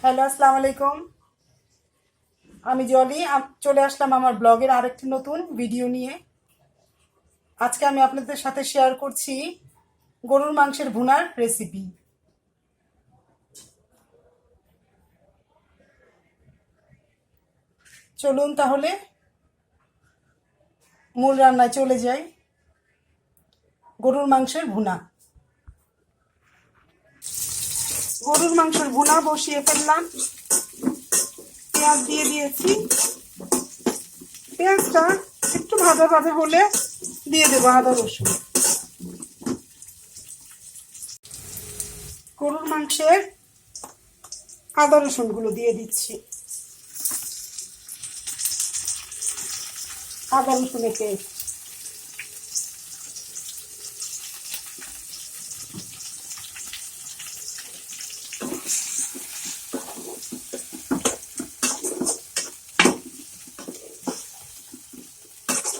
Hello, আসসালামু আলাইকুম। আমি জলি চলে আসলাম আমার ব্লগের আরেকটি নতুন ভিডিও নিয়ে। আজকে আমি আপনাদের সাথে শেয়ার করছি গরুর মাংসের ভুনার রেসিপি। চলুন তাহলে মূল রান্নায় চলে যাই। গরুর মাংসের ভুনা। গরুর মাংসের ভুনা বসিয়ে ফেললাম। পেঁয়াজ দিয়ে দিয়েছি। পেঁয়াজটা একটু ভাজা ভাজা হলে দিয়ে দেবো আদা রসুন। গরুর মাংসের আদা রসুনগুলো দিয়ে দিচ্ছি। আদা রসুনের পেস্ট।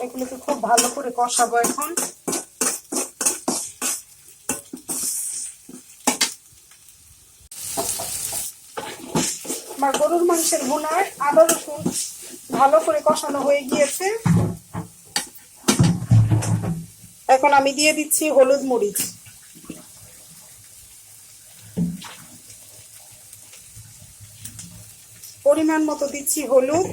এগুলোকে খুব ভালো করে কষাবো এখন। আমার গরুর মাংসের ভুনায় আদা রসুন ভালো করে কষানো হয়ে গিয়েছে। এখন আমি দিয়ে দিচ্ছি হলুদ মরিচ। পরিমাণ মতো দিচ্ছি হলুদ,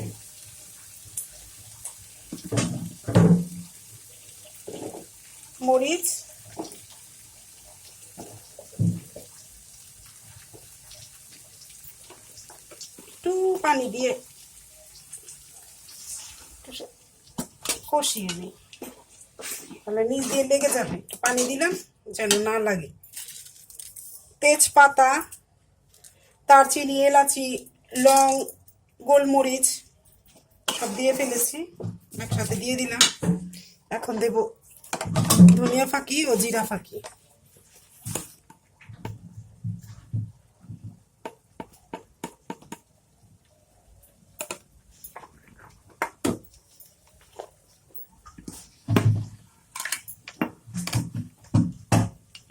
মরিচ, একটু পানি দিয়ে কষিয়ে নিই, তাহলে নিচ দিয়ে লেগে যাবে। পানি দিলাম যেন না লাগে। তেজপাতা, দারচিনি, এলাচি, লং, গোলমরিচ সব দিয়ে ফেলেছি, একসাথে দিয়ে দিলাম। এখন দেব ধনিয়া ফাঁকি ও জিরা ফাঁকি।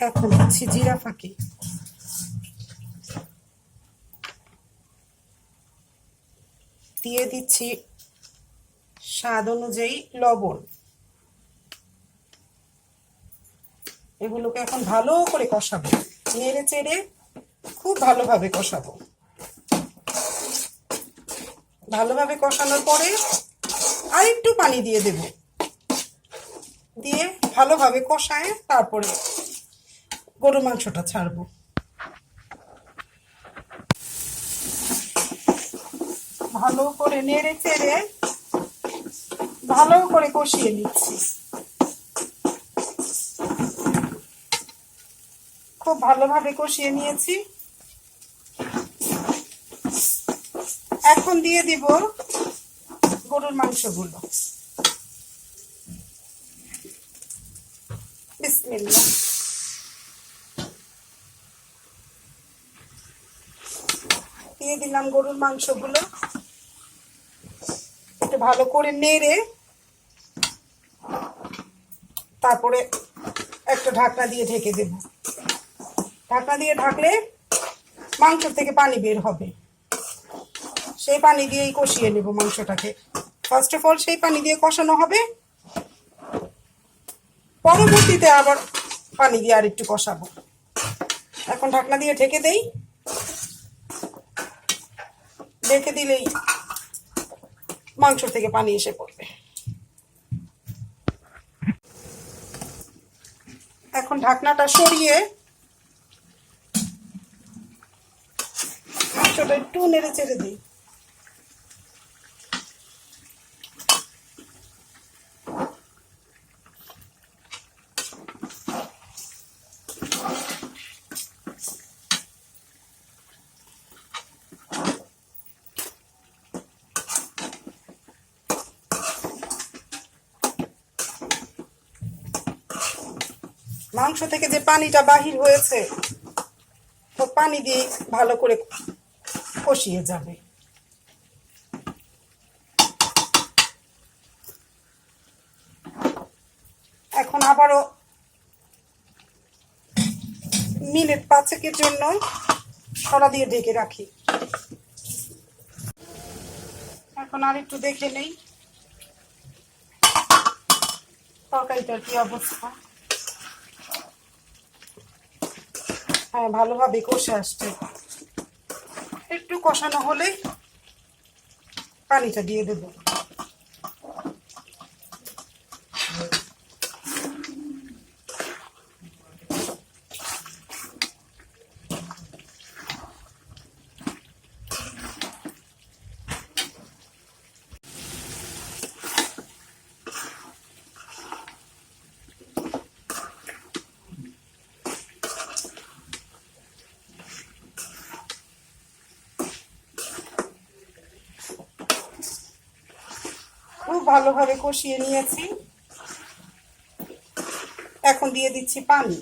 এখন দিচ্ছি জিরা ফাঁকি। দিয়ে দিচ্ছি স্বাদ অনুযায়ী লবণ। এগুলোকে এখন ভালো করে কষাবো, নেড়ে চেড়ে খুব ভালোভাবে কষাবো। ভালোভাবে কষানোর পরে আর একটু পানি দিয়ে দেব। দিয়ে ভালোভাবে কষায় তারপরে গরু মাংসটা ছাড়বো। ভালো করে নেড়ে চেড়ে ভালো করে কষিয়ে নিচ্ছি। খুব ভালোভাবে কষিয়ে নিয়েছি। এখন দিয়ে দিব গরুর মাংসগুলো। বিসমিল্লাহ। দিয়ে দিলাম গরুর মাংসগুলো। একটু ভালো করে নেড়ে তারপরে একটা ঢাকনা দিয়ে ঢেকে দেব। ঢাকনা দিয়ে ঢাকলে মাংস থেকে পানি বের হবে। সেই পানি দিয়েই কষিয়ে নেব মাংসটাকে। ফার্স্ট অফ অল সেই পানি দিয়ে কষানো হবে, পরবর্তীতে আবার পানি দিয়ে আর একটু কষাবো। এখন ঢাকনা দিয়ে ঢেকে দেই। ঢেকে দিলেই মাংস থেকে পানি এসে পড়বে। এখন ঢাকনাটা সরিয়ে মাংসটা একটু নেড়ে চেড়ে দিই। মাংস থেকে যে পানিটা বাহির হয়েছে, তো পানি দিয়ে ভালো করে কষিয়ে যাবে। এখন আবারও মিনিট 5 জন্য ছড়া দিয়ে ঢেকে রাখি। এখন আর একটু দেখে নেই তরকারিটার কি অবস্থা। হ্যাঁ, ভালোভাবে কষে আসছে। একটু কষানো হলেই পানিটা দিয়ে দেব। খুব ভালোভাবে কষিয়ে নিয়েছি। এখন দিয়ে দিচ্ছি পানি।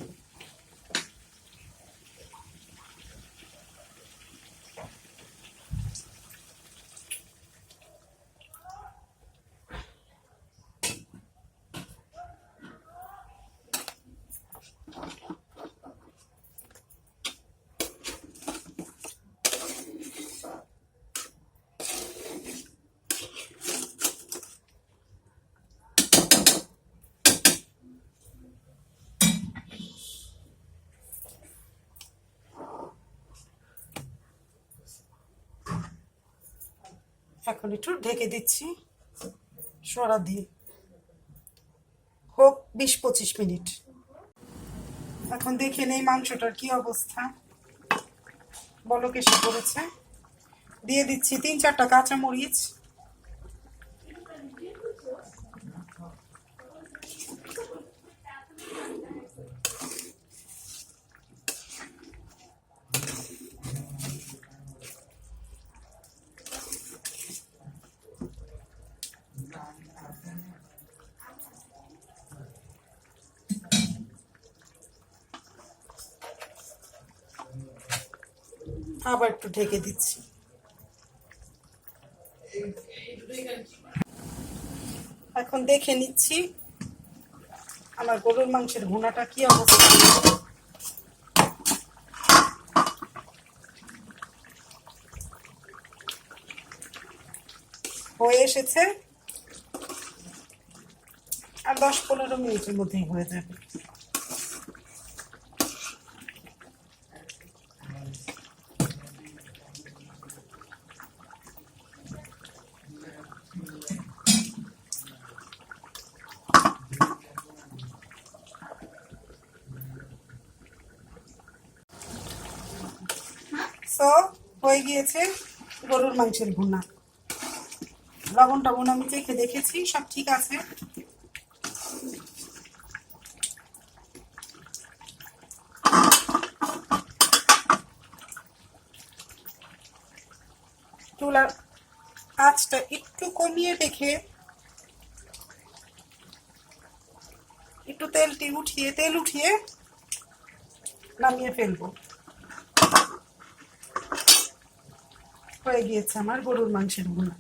এখন একটু ঢেকে দিচ্ছি সরা দিয়ে, হোক 20-25 মিনিট। এখন দেখে নেই মাংসটার কি অবস্থা। বলক এসে পড়েছে। দিয়ে দিচ্ছি 3-4টা কাঁচামরিচ। আবার একটু ঢেকে দিচ্ছি। এখন দেখে নিচ্ছি আমার গরুর মাংসের ভুনাটা কি অবস্থা। হয়ে এসেছে, আর 10-15 মিনিটের মধ্যেই হয়ে যাবে। সো হয়ে গিয়েছে গরুর মাংসের ভুনা। লবণ টবণ আমি চেখে দেখেছি, সব ঠিক আছে। চুলার আঁচটা একটু কমিয়ে রেখে একটু তেল উঠিয়ে নামিয়ে ফেলবো। হয়ে গিয়েছে আমার গরুর মাংসের ভুনা।